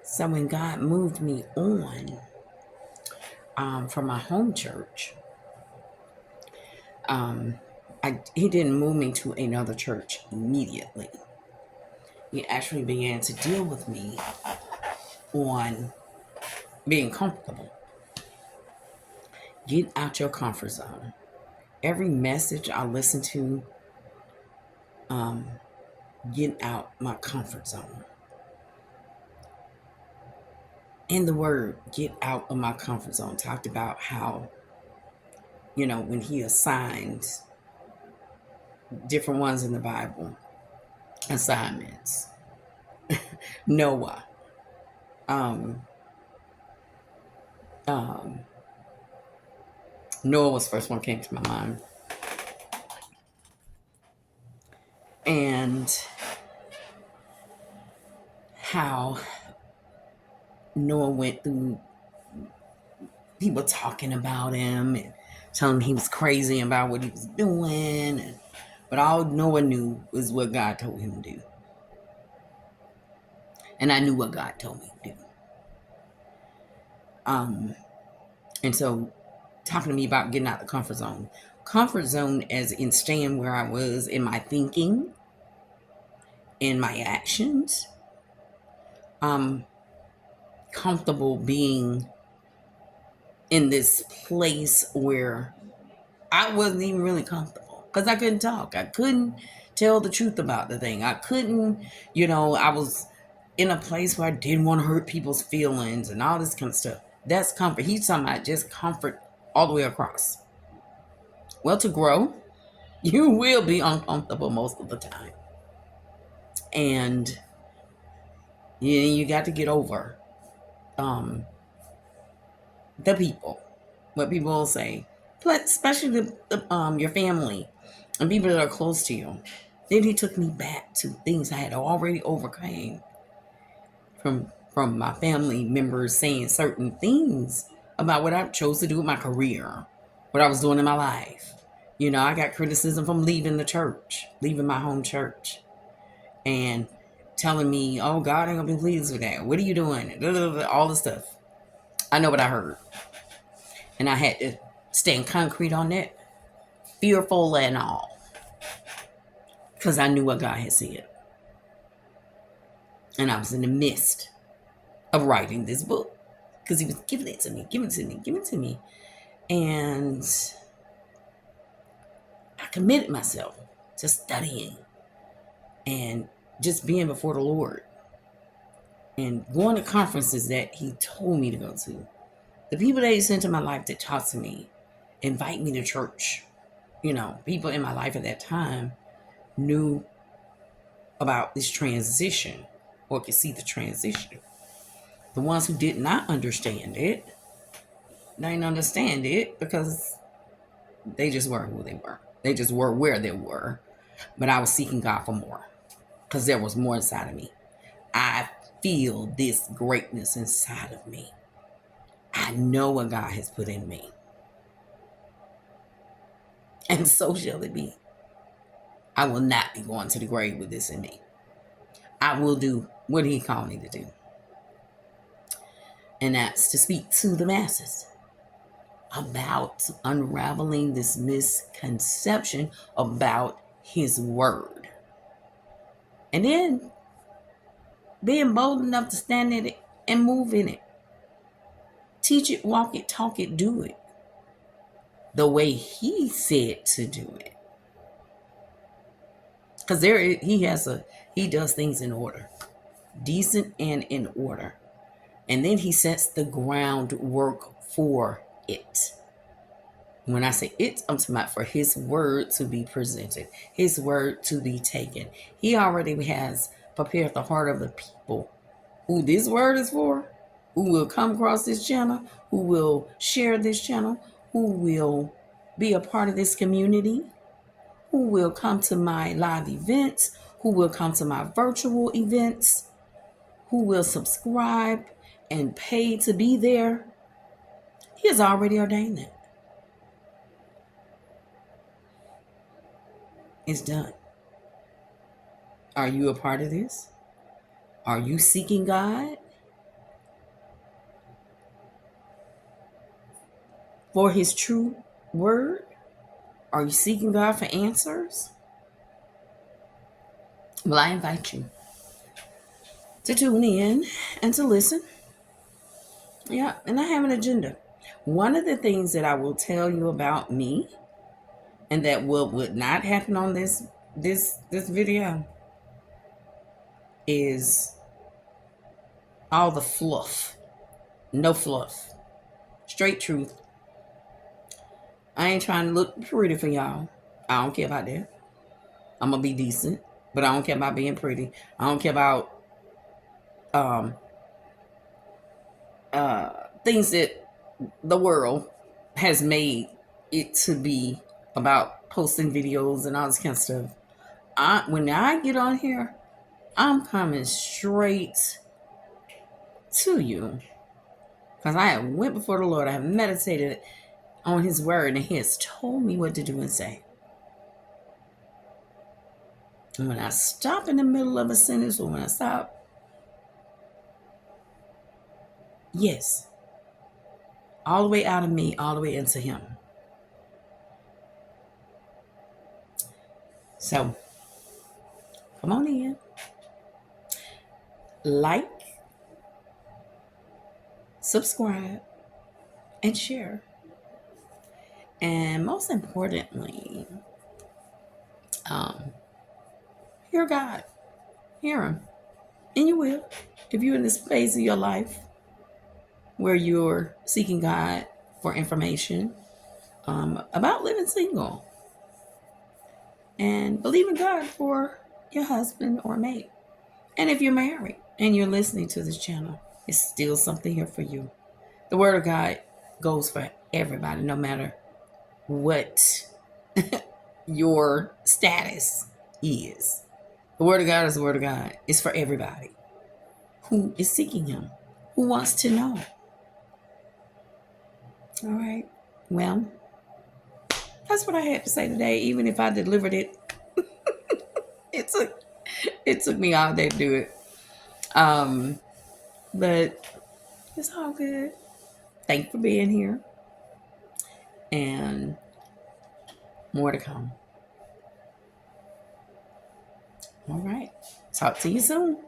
So when God moved me on from my home church, um, He didn't move me to another church immediately. He actually began to deal with me on being comfortable. Get out your comfort zone. Every message I listen to, um, get out my comfort zone. In the word, get out of my comfort zone, talked about how, when he assigns different ones in the Bible, assignments. Noah, um, um, Noah was the first one came to my mind. And how Noah went through people talking about him and telling him he was crazy about what he was doing. But all Noah knew was what God told him to do. And I knew what God told me to do. And so talking to me about getting out the comfort zone. Comfort zone as in staying where I was in my thinking, in my actions. Comfortable being in this place where I wasn't even really comfortable because I couldn't talk. I couldn't tell the truth about the thing. I couldn't, I was in a place where I didn't want to hurt people's feelings and all this kind of stuff. That's comfort. He's talking about just comfort all the way across. Well, to grow, you will be uncomfortable most of the time. And you got to get over the people, what people will say, especially your family and people that are close to you. Then he took me back to things I had already overcame from my family members saying certain things about what I chose to do with my career, what I was doing in my life. I got criticism from leaving the church, leaving my home church, and telling me, "Oh, God ain't gonna be pleased with that. What are you doing?" All the stuff. I know what I heard, and I had to stand concrete on that, fearful and all, because I knew what God had said, and I was in the midst of writing this book because He was giving it to me, giving it to me, giving it to me, and I committed myself to studying and just being before the Lord and going to conferences that He told me to go to. The people that He sent to my life that talked to me, invite me to church. People in my life at that time knew about this transition or could see the transition. The ones who did not understand it, they didn't understand it because they just weren't who they were. They just were where they were. But I was seeking God for more because there was more inside of me. I feel this greatness inside of me. I know what God has put in me. And so shall it be. I will not be going to the grave with this in me. I will do what He called me to do. And that's to speak to the masses about unraveling this misconception about His word. And then being bold enough to stand in it and move in it. Teach it, walk it, talk it, do it the way He said to do it. Because He does things in order, decent and in order. And then He sets the groundwork for it. When I say it, I'm talking about for His word to be presented, His word to be taken. He already has prepared the heart of the people who this word is for, who will come across this channel, who will share this channel, who will be a part of this community, who will come to my live events, who will come to my virtual events, who will subscribe and pay to be there. He has already ordained that. It's done. Are you a part of this? Are you seeking God? for his true word? Are you seeking God for answers? Well, I invite you to tune in and to listen. Yeah, and I have an agenda. One of the things that I will tell you about me, and that would not happen on this video, is all the fluff. No fluff. Straight truth. I ain't trying to look pretty for y'all. I don't care about that. I'm gonna be decent, but I don't care about being pretty. I don't care about um things that the world has made it to be about posting videos and all this kind of stuff. When I get on here, I'm coming straight to you because I have went before the Lord. I have meditated on His word, and He has told me what to do and say. And when I stop in the middle of a sentence, or when I stop, yes, all the way out of me, all the way into Him. So, come on in, like, subscribe, and share. And most importantly, hear God. Hear Him. And you will. If you're in this phase of your life where you're seeking God for information about living single, and believing God for your husband or mate. And if you're married and you're listening to this channel, it's still something here for you. The Word of God goes for everybody, no matter what your status is. The Word of God is the Word of God. It's for everybody who is seeking Him, who wants to know. All right. Well, that's what I had to say today. Even if I delivered it, it took me all day to do it. But it's all good. Thanks for being here. And more to come. All right. Talk to you soon.